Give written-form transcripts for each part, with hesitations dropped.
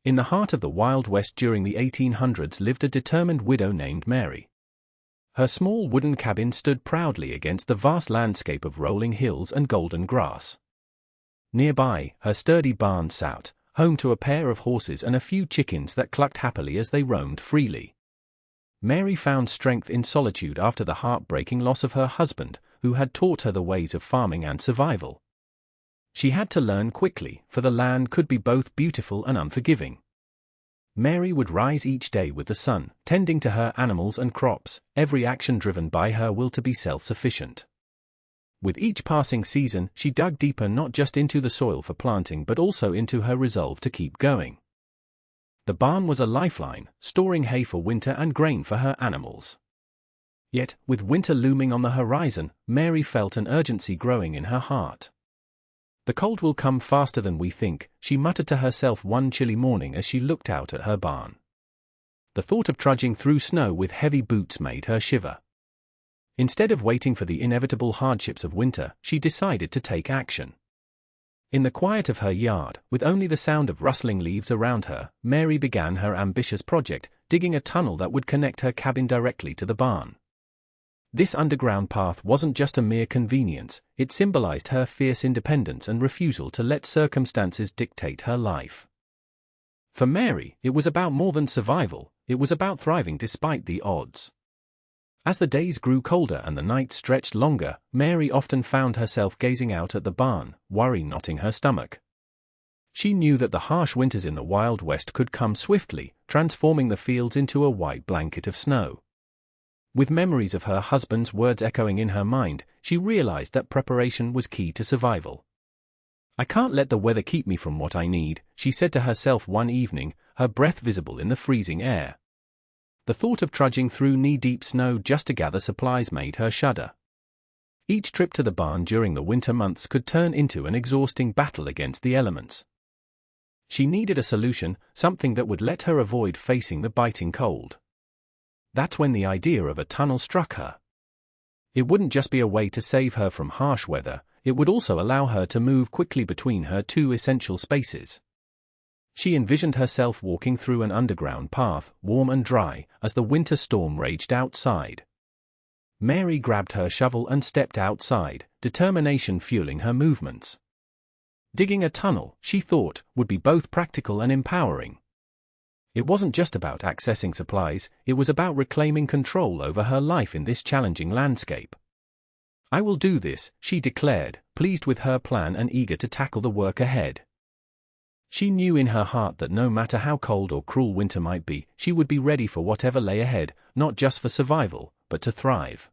In the heart of the Wild West during the 1800s lived a determined widow named Mary. Her small wooden cabin stood proudly against the vast landscape of rolling hills and golden grass. Nearby, her sturdy barn sat, home to a pair of horses and a few chickens that clucked happily as they roamed freely. Mary found strength in solitude after the heartbreaking loss of her husband, who had taught her the ways of farming and survival. She had to learn quickly, for the land could be both beautiful and unforgiving. Mary would rise each day with the sun, tending to her animals and crops, every action driven by her will to be self-sufficient. With each passing season, she dug deeper not just into the soil for planting but also into her resolve to keep going. The barn was a lifeline, storing hay for winter and grain for her animals. Yet, with winter looming on the horizon, Mary felt an urgency growing in her heart. "The cold will come faster than we think," she muttered to herself one chilly morning as she looked out at her barn. The thought of trudging through snow with heavy boots made her shiver. Instead of waiting for the inevitable hardships of winter, she decided to take action. In the quiet of her yard, with only the sound of rustling leaves around her, Mary began her ambitious project, digging a tunnel that would connect her cabin directly to the barn. This underground path wasn't just a mere convenience, it symbolized her fierce independence and refusal to let circumstances dictate her life. For Mary, it was about more than survival, it was about thriving despite the odds. As the days grew colder and the nights stretched longer, Mary often found herself gazing out at the barn, worry knotting her stomach. She knew that the harsh winters in the Wild West could come swiftly, transforming the fields into a white blanket of snow. With memories of her husband's words echoing in her mind, she realized that preparation was key to survival. "I can't let the weather keep me from what I need," she said to herself one evening, her breath visible in the freezing air. The thought of trudging through knee-deep snow just to gather supplies made her shudder. Each trip to the barn during the winter months could turn into an exhausting battle against the elements. She needed a solution, something that would let her avoid facing the biting cold. That's when the idea of a tunnel struck her. It wouldn't just be a way to save her from harsh weather, it would also allow her to move quickly between her two essential spaces. She envisioned herself walking through an underground path, warm and dry, as the winter storm raged outside. Mary grabbed her shovel and stepped outside, determination fueling her movements. Digging a tunnel, she thought, would be both practical and empowering. It wasn't just about accessing supplies, it was about reclaiming control over her life in this challenging landscape. "I will do this," she declared, pleased with her plan and eager to tackle the work ahead. She knew in her heart that no matter how cold or cruel winter might be, she would be ready for whatever lay ahead, not just for survival, but to thrive.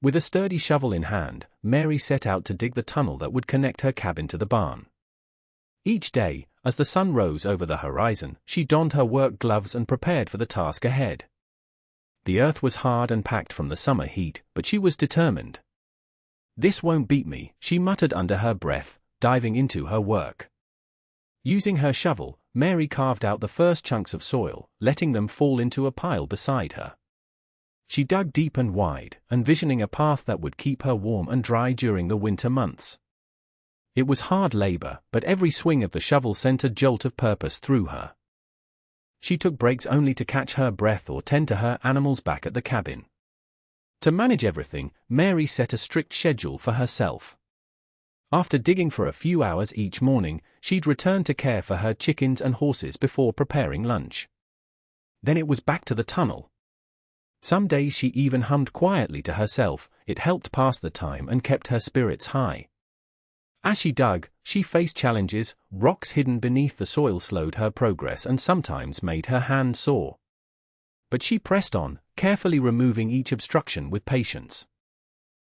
With a sturdy shovel in hand, Mary set out to dig the tunnel that would connect her cabin to the barn. Each day, as the sun rose over the horizon, she donned her work gloves and prepared for the task ahead. The earth was hard and packed from the summer heat, but she was determined. "This won't beat me," she muttered under her breath, diving into her work. Using her shovel, Mary carved out the first chunks of soil, letting them fall into a pile beside her. She dug deep and wide, envisioning a path that would keep her warm and dry during the winter months. It was hard labor, but every swing of the shovel sent a jolt of purpose through her. She took breaks only to catch her breath or tend to her animals back at the cabin. To manage everything, Mary set a strict schedule for herself. After digging for a few hours each morning, she'd return to care for her chickens and horses before preparing lunch. Then it was back to the tunnel. Some days she even hummed quietly to herself, it helped pass the time and kept her spirits high. As she dug, she faced challenges, rocks hidden beneath the soil slowed her progress and sometimes made her hands sore. But she pressed on, carefully removing each obstruction with patience.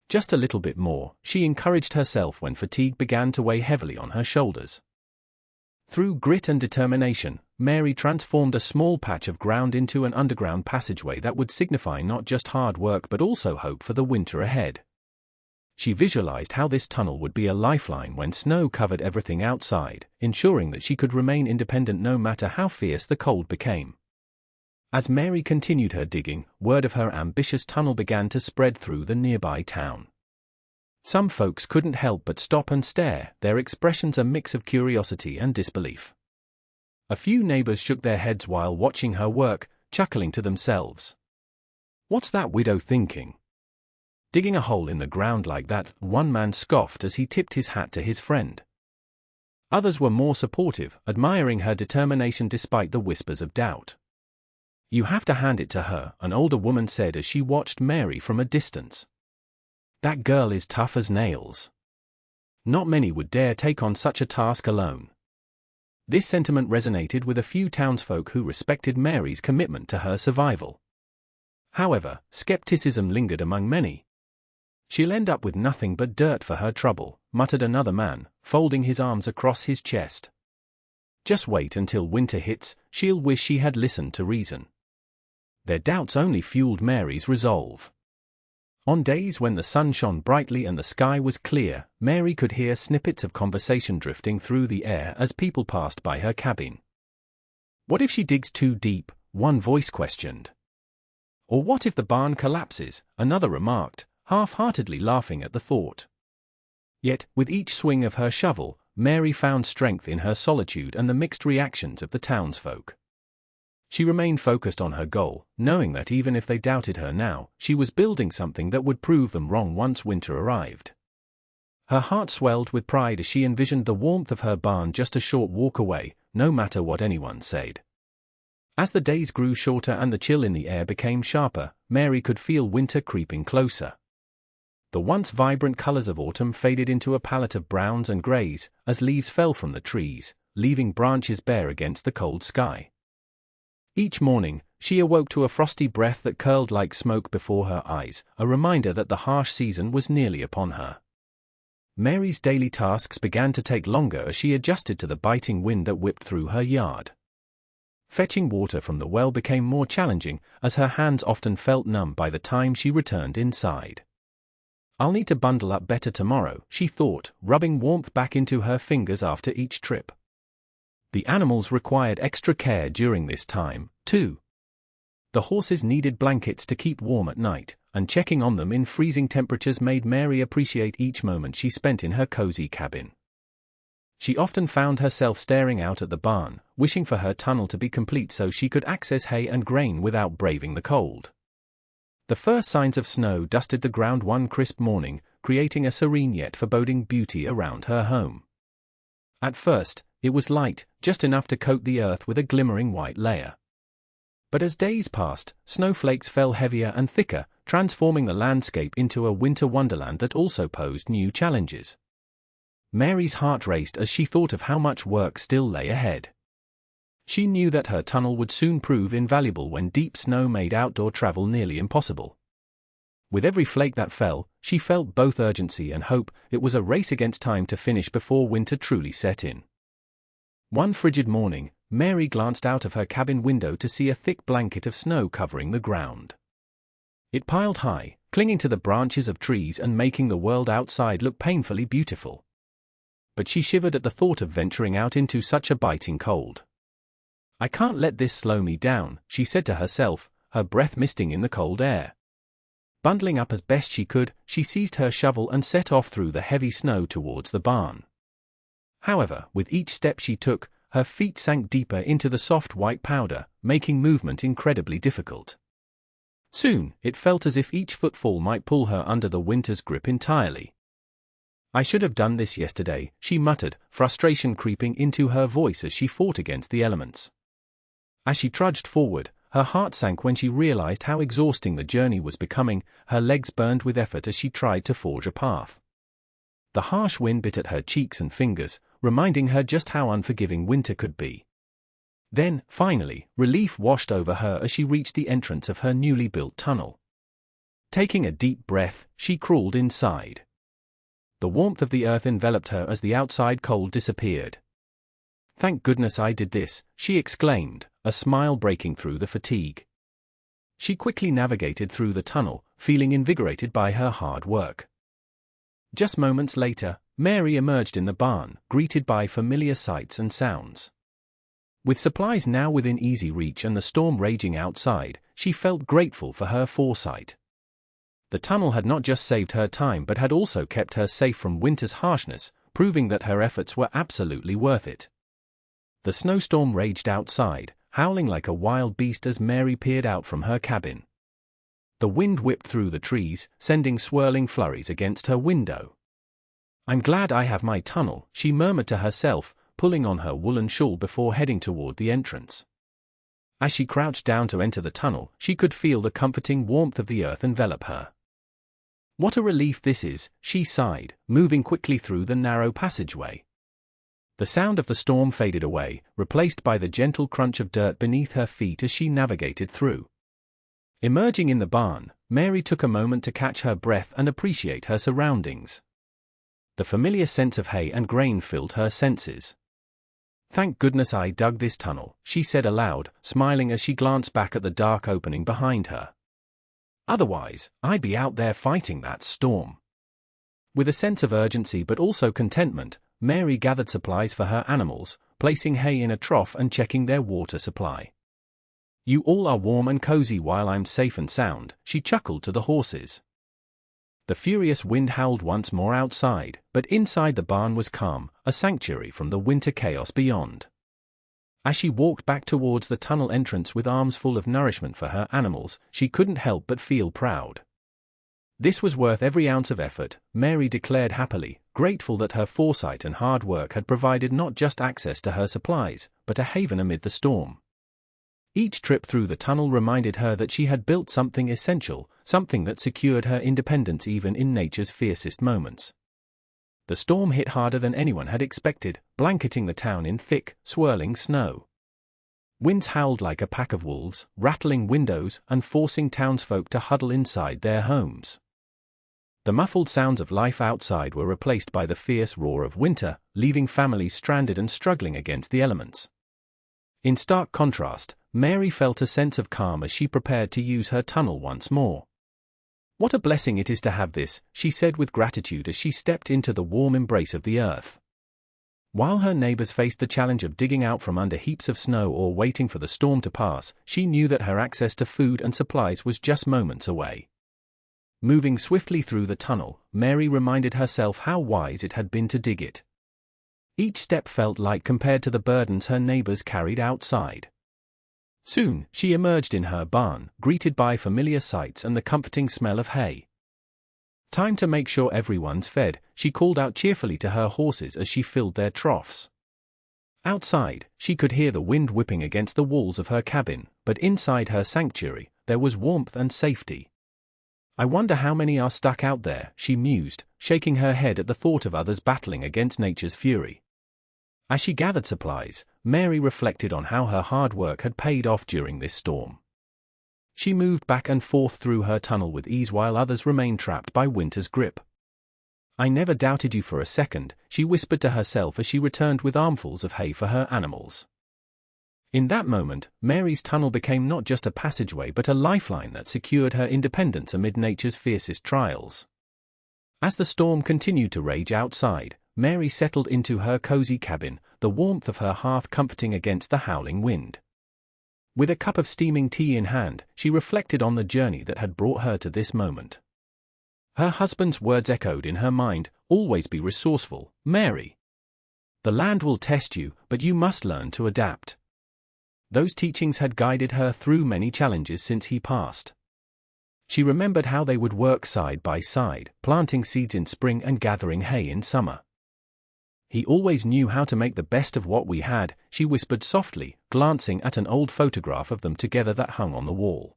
Just a little bit more, she encouraged herself when fatigue began to weigh heavily on her shoulders. Through grit and determination, Mary transformed a small patch of ground into an underground passageway that would signify not just hard work but also hope for the winter ahead. She visualized how this tunnel would be a lifeline when snow covered everything outside, ensuring that she could remain independent no matter how fierce the cold became. As Mary continued her digging, word of her ambitious tunnel began to spread through the nearby town. Some folks couldn't help but stop and stare, their expressions a mix of curiosity and disbelief. A few neighbors shook their heads while watching her work, chuckling to themselves. "What's that widow thinking? Digging a hole in the ground like that?" one man scoffed as he tipped his hat to his friend. Others were more supportive, admiring her determination despite the whispers of doubt. "You have to hand it to her," an older woman said as she watched Mary from a distance. "That girl is tough as nails. Not many would dare take on such a task alone." This sentiment resonated with a few townsfolk who respected Mary's commitment to her survival. However, skepticism lingered among many. "She'll end up with nothing but dirt for her trouble," muttered another man, folding his arms across his chest. "Just wait until winter hits, she'll wish she had listened to reason." Their doubts only fueled Mary's resolve. On days when the sun shone brightly and the sky was clear, Mary could hear snippets of conversation drifting through the air as people passed by her cabin. "What if she digs too deep?" one voice questioned. "Or what if the barn collapses?" another remarked, half-heartedly laughing at the thought. Yet, with each swing of her shovel, Mary found strength in her solitude and the mixed reactions of the townsfolk. She remained focused on her goal, knowing that even if they doubted her now, she was building something that would prove them wrong once winter arrived. Her heart swelled with pride as she envisioned the warmth of her barn just a short walk away, no matter what anyone said. As the days grew shorter and the chill in the air became sharper, Mary could feel winter creeping closer. The once vibrant colors of autumn faded into a palette of browns and grays as leaves fell from the trees, leaving branches bare against the cold sky. Each morning, she awoke to a frosty breath that curled like smoke before her eyes, a reminder that the harsh season was nearly upon her. Mary's daily tasks began to take longer as she adjusted to the biting wind that whipped through her yard. Fetching water from the well became more challenging, as her hands often felt numb by the time she returned inside. "I'll need to bundle up better tomorrow," she thought, rubbing warmth back into her fingers after each trip. The animals required extra care during this time, too. The horses needed blankets to keep warm at night, and checking on them in freezing temperatures made Mary appreciate each moment she spent in her cozy cabin. She often found herself staring out at the barn, wishing for her tunnel to be complete so she could access hay and grain without braving the cold. The first signs of snow dusted the ground one crisp morning, creating a serene yet foreboding beauty around her home. At first, it was light, just enough to coat the earth with a glimmering white layer. But as days passed, snowflakes fell heavier and thicker, transforming the landscape into a winter wonderland that also posed new challenges. Mary's heart raced as she thought of how much work still lay ahead. She knew that her tunnel would soon prove invaluable when deep snow made outdoor travel nearly impossible. With every flake that fell, she felt both urgency and hope. It was a race against time to finish before winter truly set in. One frigid morning, Mary glanced out of her cabin window to see a thick blanket of snow covering the ground. It piled high, clinging to the branches of trees and making the world outside look painfully beautiful. But she shivered at the thought of venturing out into such a biting cold. "I can't let this slow me down," she said to herself, her breath misting in the cold air. Bundling up as best she could, she seized her shovel and set off through the heavy snow towards the barn. However, with each step she took, her feet sank deeper into the soft white powder, making movement incredibly difficult. Soon, it felt as if each footfall might pull her under the winter's grip entirely. "I should have done this yesterday," she muttered, frustration creeping into her voice as she fought against the elements. As she trudged forward, her heart sank when she realized how exhausting the journey was becoming. Her legs burned with effort as she tried to forge a path. The harsh wind bit at her cheeks and fingers, reminding her just how unforgiving winter could be. Then, finally, relief washed over her as she reached the entrance of her newly built tunnel. Taking a deep breath, she crawled inside. The warmth of the earth enveloped her as the outside cold disappeared. "Thank goodness I did this," she exclaimed, a smile breaking through the fatigue. She quickly navigated through the tunnel, feeling invigorated by her hard work. Just moments later, Mary emerged in the barn, greeted by familiar sights and sounds. With supplies now within easy reach and the storm raging outside, she felt grateful for her foresight. The tunnel had not just saved her time but had also kept her safe from winter's harshness, proving that her efforts were absolutely worth it. The snowstorm raged outside, howling like a wild beast as Mary peered out from her cabin. The wind whipped through the trees, sending swirling flurries against her window. "I'm glad I have my tunnel," she murmured to herself, pulling on her woolen shawl before heading toward the entrance. As she crouched down to enter the tunnel, she could feel the comforting warmth of the earth envelop her. "What a relief this is," she sighed, moving quickly through the narrow passageway. The sound of the storm faded away, replaced by the gentle crunch of dirt beneath her feet as she navigated through. Emerging in the barn, Mary took a moment to catch her breath and appreciate her surroundings. The familiar sense of hay and grain filled her senses. "Thank goodness I dug this tunnel," she said aloud, smiling as she glanced back at the dark opening behind her. "Otherwise, I'd be out there fighting that storm." With a sense of urgency but also contentment, Mary gathered supplies for her animals, placing hay in a trough and checking their water supply. "You all are warm and cozy while I'm safe and sound," she chuckled to the horses. The furious wind howled once more outside, but inside the barn was calm, a sanctuary from the winter chaos beyond. As she walked back towards the tunnel entrance with arms full of nourishment for her animals, she couldn't help but feel proud. This was worth every ounce of effort, Mary declared happily, grateful that her foresight and hard work had provided not just access to her supplies, but a haven amid the storm. Each trip through the tunnel reminded her that she had built something essential, something that secured her independence even in nature's fiercest moments. The storm hit harder than anyone had expected, blanketing the town in thick, swirling snow. Winds howled like a pack of wolves, rattling windows and forcing townsfolk to huddle inside their homes. The muffled sounds of life outside were replaced by the fierce roar of winter, leaving families stranded and struggling against the elements. In stark contrast, Mary felt a sense of calm as she prepared to use her tunnel once more. "What a blessing it is to have this," she said with gratitude as she stepped into the warm embrace of the earth. While her neighbors faced the challenge of digging out from under heaps of snow or waiting for the storm to pass, she knew that her access to food and supplies was just moments away. Moving swiftly through the tunnel, Mary reminded herself how wise it had been to dig it. Each step felt light compared to the burdens her neighbors carried outside. Soon, she emerged in her barn, greeted by familiar sights and the comforting smell of hay. "Time to make sure everyone's fed," she called out cheerfully to her horses as she filled their troughs. Outside, she could hear the wind whipping against the walls of her cabin, but inside her sanctuary, there was warmth and safety. "I wonder how many are stuck out there," she mused, shaking her head at the thought of others battling against nature's fury. As she gathered supplies, Mary reflected on how her hard work had paid off during this storm. She moved back and forth through her tunnel with ease while others remained trapped by winter's grip. "I never doubted you for a second," she whispered to herself as she returned with armfuls of hay for her animals. In that moment, Mary's tunnel became not just a passageway but a lifeline that secured her independence amid nature's fiercest trials. As the storm continued to rage outside, Mary settled into her cozy cabin, the warmth of her hearth comforting against the howling wind. With a cup of steaming tea in hand, she reflected on the journey that had brought her to this moment. Her husband's words echoed in her mind, "Always be resourceful, Mary. The land will test you, but you must learn to adapt." Those teachings had guided her through many challenges since he passed. She remembered how they would work side by side, planting seeds in spring and gathering hay in summer. "He always knew how to make the best of what we had," she whispered softly, glancing at an old photograph of them together that hung on the wall.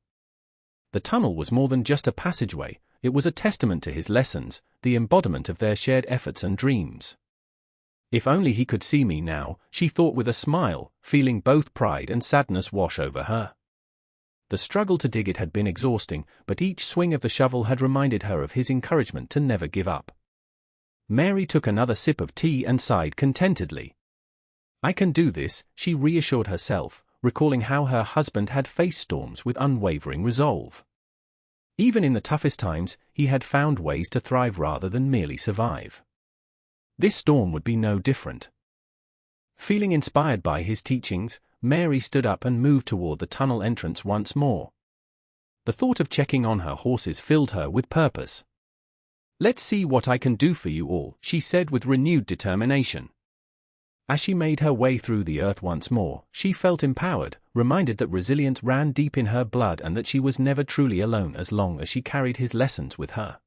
The tunnel was more than just a passageway, it was a testament to his lessons, the embodiment of their shared efforts and dreams. If only he could see me now, she thought with a smile, feeling both pride and sadness wash over her. The struggle to dig it had been exhausting, but each swing of the shovel had reminded her of his encouragement to never give up. Mary took another sip of tea and sighed contentedly. "I can do this," she reassured herself, recalling how her husband had faced storms with unwavering resolve. Even in the toughest times, he had found ways to thrive rather than merely survive. This storm would be no different. Feeling inspired by his teachings, Mary stood up and moved toward the tunnel entrance once more. The thought of checking on her horses filled her with purpose. "Let's see what I can do for you all," she said with renewed determination. As she made her way through the earth once more, she felt empowered, reminded that resilience ran deep in her blood and that she was never truly alone as long as she carried his lessons with her.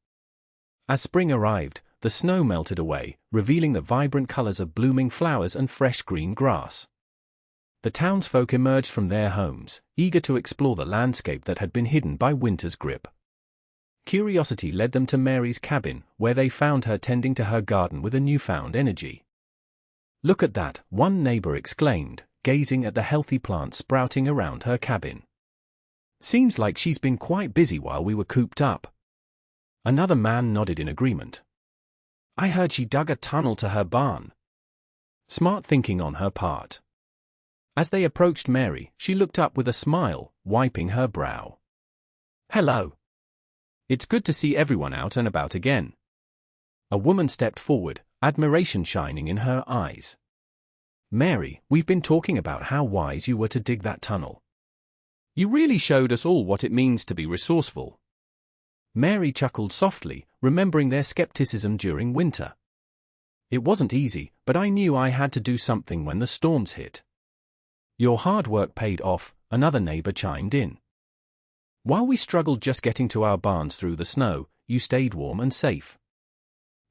As spring arrived, the snow melted away, revealing the vibrant colors of blooming flowers and fresh green grass. The townsfolk emerged from their homes, eager to explore the landscape that had been hidden by winter's grip. Curiosity led them to Mary's cabin, where they found her tending to her garden with a newfound energy. "Look at that," one neighbor exclaimed, gazing at the healthy plants sprouting around her cabin. "Seems like she's been quite busy while we were cooped up." Another man nodded in agreement. "I heard she dug a tunnel to her barn." Smart thinking on her part. As they approached Mary, she looked up with a smile, wiping her brow. "Hello. It's good to see everyone out and about again." A woman stepped forward, admiration shining in her eyes. "Mary, we've been talking about how wise you were to dig that tunnel. You really showed us all what it means to be resourceful." Mary chuckled softly, remembering their skepticism during winter. "It wasn't easy, but I knew I had to do something when the storms hit." "Your hard work paid off," another neighbor chimed in. "While we struggled just getting to our barns through the snow, you stayed warm and safe."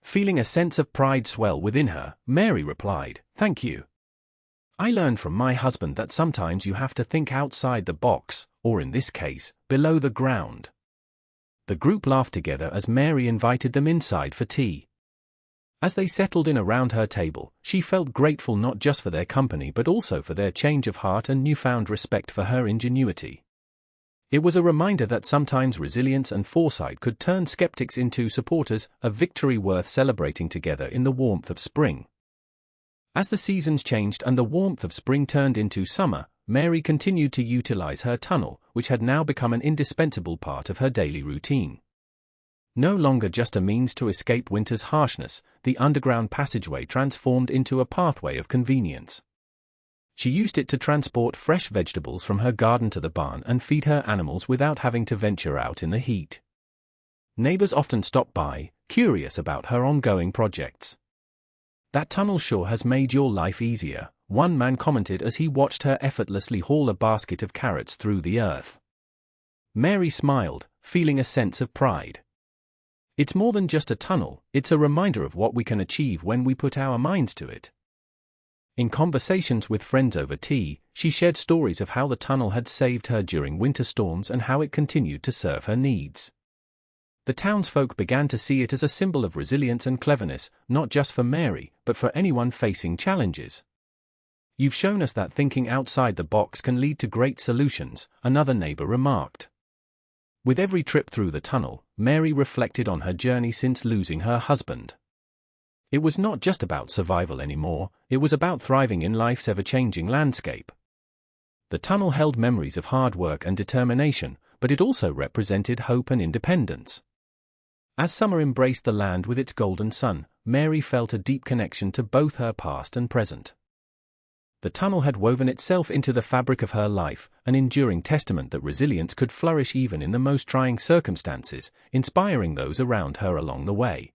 Feeling a sense of pride swell within her, Mary replied, "Thank you. I learned from my husband that sometimes you have to think outside the box, or in this case, below the ground." The group laughed together as Mary invited them inside for tea. As they settled in around her table, she felt grateful not just for their company but also for their change of heart and newfound respect for her ingenuity. It was a reminder that sometimes resilience and foresight could turn skeptics into supporters, a victory worth celebrating together in the warmth of spring. As the seasons changed and the warmth of spring turned into summer, Mary continued to utilize her tunnel, which had now become an indispensable part of her daily routine. No longer just a means to escape winter's harshness, the underground passageway transformed into a pathway of convenience. She used it to transport fresh vegetables from her garden to the barn and feed her animals without having to venture out in the heat. Neighbors often stopped by, curious about her ongoing projects. "That tunnel sure has made your life easier," one man commented as he watched her effortlessly haul a basket of carrots through the earth. Mary smiled, feeling a sense of pride. It's more than just a tunnel, it's a reminder of what we can achieve when we put our minds to it. In conversations with friends over tea, she shared stories of how the tunnel had saved her during winter storms and how it continued to serve her needs. The townsfolk began to see it as a symbol of resilience and cleverness, not just for Mary, but for anyone facing challenges. "You've shown us that thinking outside the box can lead to great solutions," another neighbor remarked. With every trip through the tunnel, Mary reflected on her journey since losing her husband. It was not just about survival anymore, it was about thriving in life's ever-changing landscape. The tunnel held memories of hard work and determination, but it also represented hope and independence. As summer embraced the land with its golden sun, Mary felt a deep connection to both her past and present. The tunnel had woven itself into the fabric of her life, an enduring testament that resilience could flourish even in the most trying circumstances, inspiring those around her along the way.